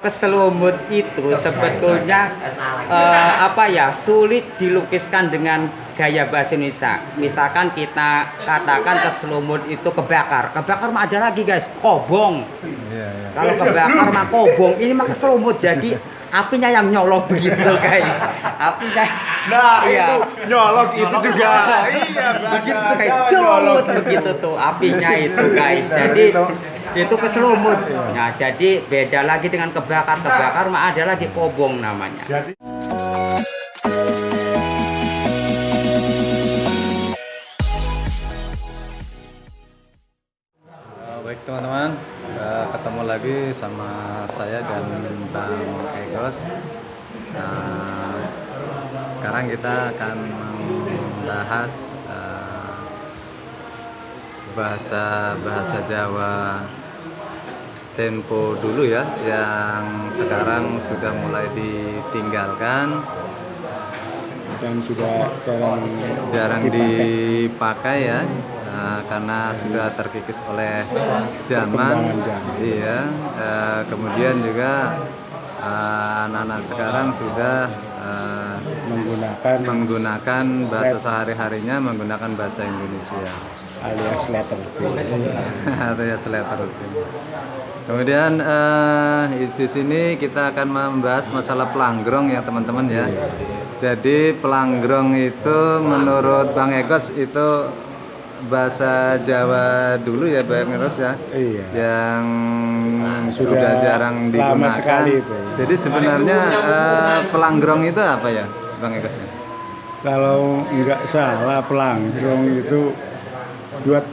keselumut itu sebetulnya apa ya, sulit dilukiskan dengan gaya bahasa Indonesia. Misalkan kita katakan keselumut itu kebakar, kebakar mah ada lagi guys, kobong. Kalau kebakar mah kobong, ini mah keselumut, jadi apinya yang nyolok begitu guys. Apinya Itu nyolok itu juga. Iya, begitu guys, sut begitu tuh apinya itu guys. Jadi itu keselumut. Nah, jadi beda lagi dengan kebakar. Kebakar mah ada lagi kobong namanya. Baik teman-teman, ketemu lagi sama saya dan Bang Egos. Sekarang kita akan membahas bahasa Jawa tempo dulu ya, yang sekarang sudah mulai ditinggalkan Dan sudah jarang dipakai ya, karena sudah terkikis oleh zaman. Iya, kemudian juga anak-anak sekarang sudah menggunakan bahasa sehari-harinya, menggunakan bahasa Indonesia alias letter B. alias letter B. Kemudian di sini kita akan membahas masalah pelanggrong ya teman-teman ya. Jadi pelanggrong itu menurut Bang Egos itu bahasa Jawa dulu ya Bang Egos ya. Iya. Yang sudah jarang lama digunakan. sekali itu. Jadi sebenarnya pelanggrong itu apa ya Bang Egos? Kalau nggak salah pelanggrong itu buat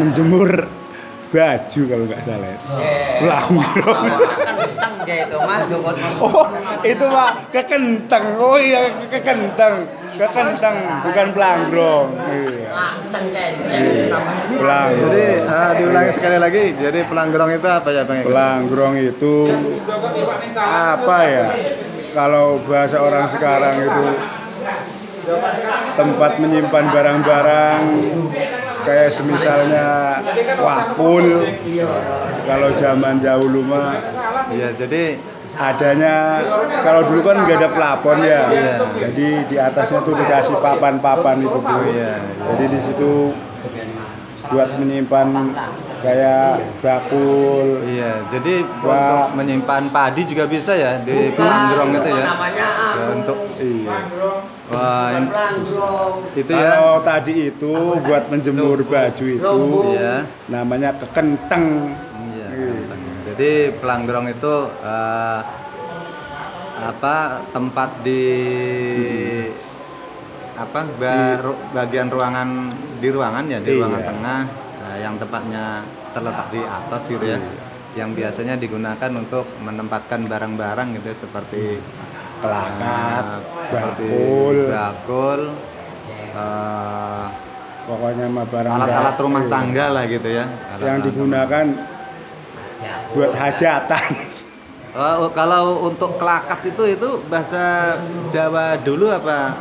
menjemur baju kalau nggak salah. Pelanggrong. Kentang dia itu mah. Oh, itu mah kekentang. Oh iya, kekentang. Kekentang bukan pelanggrong. Iya. Pelanggrong. Jadi diulangi sekali lagi. Jadi pelanggrong itu apa ya Bang Egos? Pelanggrong itu apa ya? Kalau bahasa orang sekarang itu tempat menyimpan barang-barang kayak semisalnya wakul. Kalau zaman dahulu mah Iya, jadi adanya, kalau dulu kan nggak ada plafon ya. Iya. Jadi di atasnya tuh dikasih papan-papan itu Bu. Iya. Jadi di situ buat menyimpan kayak bakul. iya, jadi untuk menyimpan padi juga bisa ya di pelanggrong itu ya. Ya, untuk Iya. wah itu ya. Kalau tadi itu buat menjemur baju itu Iya. namanya kekenteng. Iya. Jadi pelanggrong itu tempat di bagian ruangan di ruangan Iya. tengah, yang tepatnya terletak di atas gitu ya. Yang biasanya digunakan untuk menempatkan barang-barang gitu ya, seperti Kelakat, seperti bakul, pokoknya mah barang alat-alat rumah tangga lah gitu ya. yang digunakan buat hajatan. Kalau untuk kelakat itu bahasa Jawa dulu apa?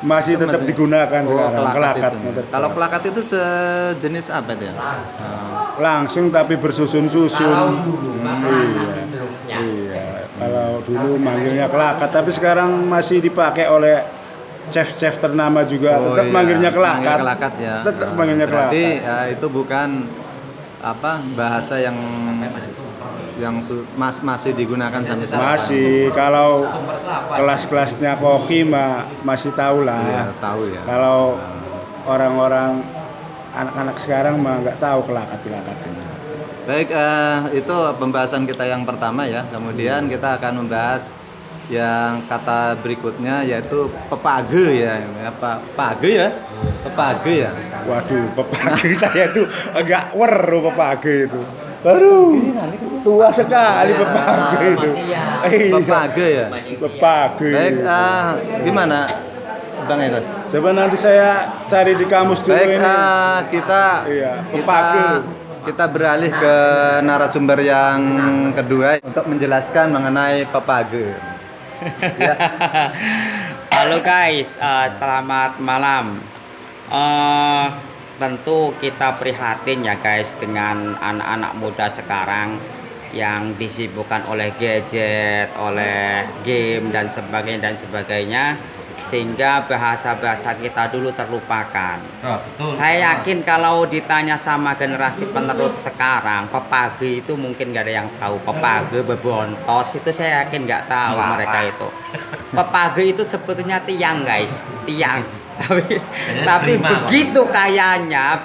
Masih tetap digunakan sekarang. Kelakat. Itu. Kalau kelakat itu sejenis apa itu ya? Langsung tapi bersusun-susun. Iya. Kalau dulu manggilnya kelakat, tapi sekarang masih dipakai oleh chef-chef ternama juga. Tetap manggilnya kelakat. Manggil kelakat ya. Tetap manggilnya kelakat. Berarti itu bukan bahasa yang masih digunakan sampai sekarang. Masih, kalau kelas-kelasnya koki masih tahu lah. Iya, tahu ya. Kalau orang-orang anak-anak sekarang mah nggak tahu kelakat-kelakat ini. Baik, itu pembahasan kita yang pertama ya. Kemudian kita akan membahas yang kata berikutnya, yaitu pepage ya. Pepage ya? Pepage ya? Waduh, pepage saya tuh agak weru pepage itu. Baru tua sekali pepage itu. Pepage ya? Pepage. Baik, gimana Bang Egos? Coba nanti saya cari di kamus dulu. Baik, ini. kita beralih ke narasumber yang kedua untuk menjelaskan mengenai pepage. Ya. Halo guys, selamat malam. Tentu kita prihatin ya guys dengan anak-anak muda sekarang yang disibukkan oleh gadget, oleh game dan sebagainya, sehingga bahasa-bahasa kita dulu terlupakan. Betul. Saya yakin kalau ditanya sama generasi penerus sekarang, pepage itu mungkin nggak ada yang tahu. Pepage, bebontos itu saya yakin nggak tahu mereka itu. Pepage itu sebetulnya tiang, guys, tiang. Tapi begitu kayanya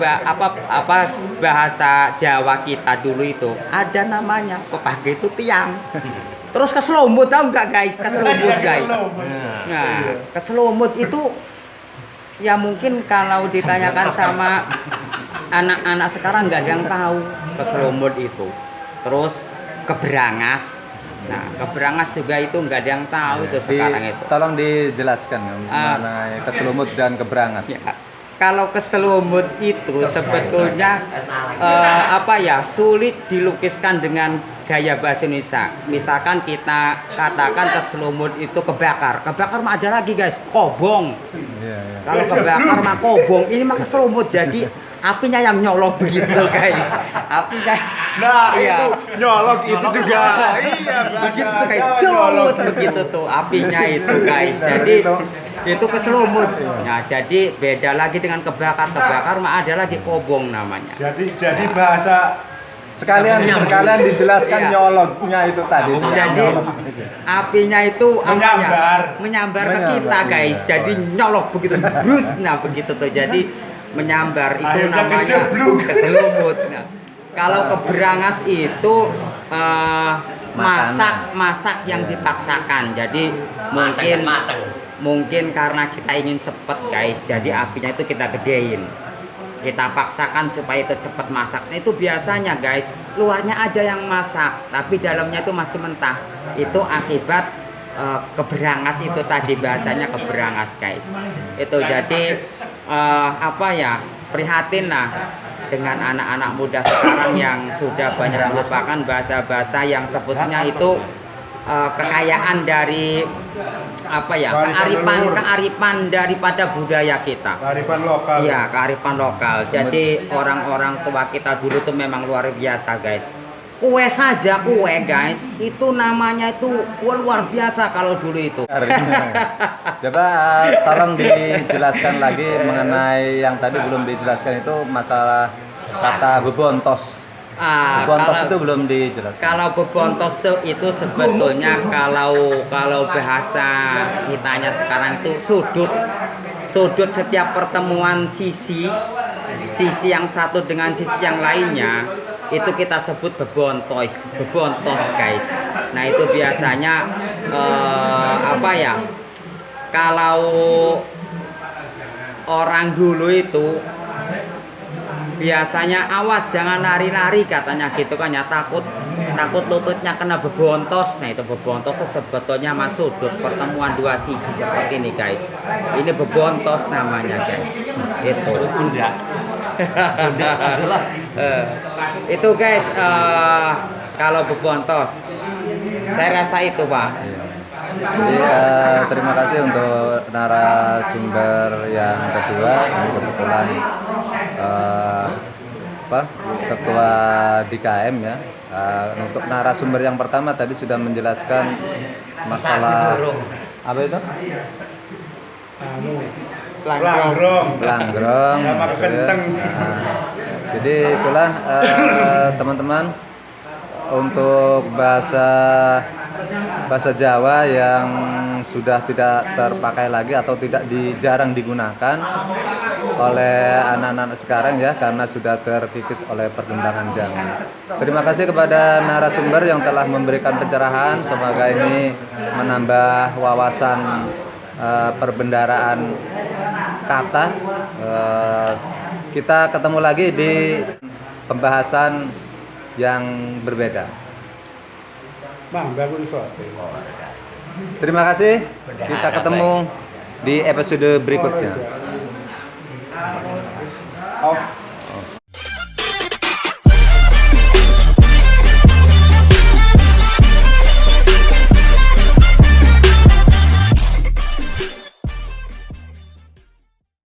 bahasa Jawa kita dulu itu ada namanya pepage itu tiang. Terus keselumut, tahu nggak guys? Keselumut guys. Nah, keselumut itu ya mungkin kalau ditanyakan sama anak-anak sekarang nggak ada yang tahu keselumut itu. Terus keberangas. Nah, keberangas juga itu nggak ada yang tahu itu sekarang itu. Tolong dijelaskan mengenai keselumut dan keberangas. Ya, kalau keselumut itu sebetulnya sulit dilukiskan dengan gaya bahasa Indonesia. Misalkan kita katakan keselumut itu kebakar. Kebakar mah ada lagi guys, kobong. Kalau kebakar mah kobong, ini mah keselumut. Jadi apinya yang nyolok begitu guys. Apinya itu nyolok itu juga. Iya, begitu tuh guys, sulut begitu tuh apinya itu guys. Jadi itu keselumut. Nah, jadi beda lagi dengan kebakar. Kebakar mah ada lagi kobong namanya. Jadi bahasa sekalian dijelaskan Iya. nyoloknya itu tadi. Jadi apinya itu Menyambar. menyambar ke kita guys. Jadi nyolok begitu, brus. Nah, begitu tuh. Jadi menyambar itu Akhirnya namanya kejeblok. keselumut. Nah, kalau keberangas itu masak yang dipaksakan. Jadi mungkin karena kita ingin cepet guys, jadi apinya itu kita gedein, kita paksakan supaya itu cepat masak. Nah, itu biasanya guys luarnya aja yang masak tapi dalamnya itu masih mentah. Itu akibat keberangas itu tadi, bahasanya keberangas guys. Itu jadi prihatin lah dengan anak-anak muda sekarang yang sudah banyak melupakan bahasa-bahasa yang sebetulnya itu kekayaan dari kearifan daripada budaya kita. kearifan lokal. Iya, kearifan lokal. Jadi orang-orang tua kita dulu tuh memang luar biasa guys. Kue saja kue guys, itu namanya itu luar biasa kalau dulu itu. Coba tolong dijelaskan lagi mengenai yang tadi belum dijelaskan itu masalah kata bebontos. Bebontos itu belum dijelaskan. Kalau bebontos itu sebetulnya kalau bahasa kitanya sekarang itu sudut setiap pertemuan sisi yang satu dengan sisi yang lainnya itu kita sebut bebontos guys. Nah, itu biasanya kalau orang dulu itu biasanya awas jangan lari-lari katanya gitu kan ya, takut lututnya kena bebontos. Nah, itu bebontos sebetulnya mas sudut pertemuan dua sisi seperti ini guys. Ini bebontos namanya guys. Itu Undak adalah itu guys, kalau bebontos saya rasa itu Pak. Jadi terima kasih untuk narasumber yang kedua. Ini kebetulan ketua DKM ya. Untuk narasumber yang pertama tadi sudah menjelaskan masalah apa itu? Langgrong. Sama kenteng. Jadi itulah teman-teman untuk bahasa Jawa yang sudah tidak terpakai lagi atau jarang digunakan oleh anak-anak sekarang ya, karena sudah terkikis oleh perkembangan zaman. Terima kasih kepada narasumber yang telah memberikan pencerahan, semoga ini menambah wawasan perbendaraan kata. Kita ketemu lagi di pembahasan yang berbeda. Bang, bangun suatu. Terima kasih. Kita ketemu di episode berikutnya. Oh.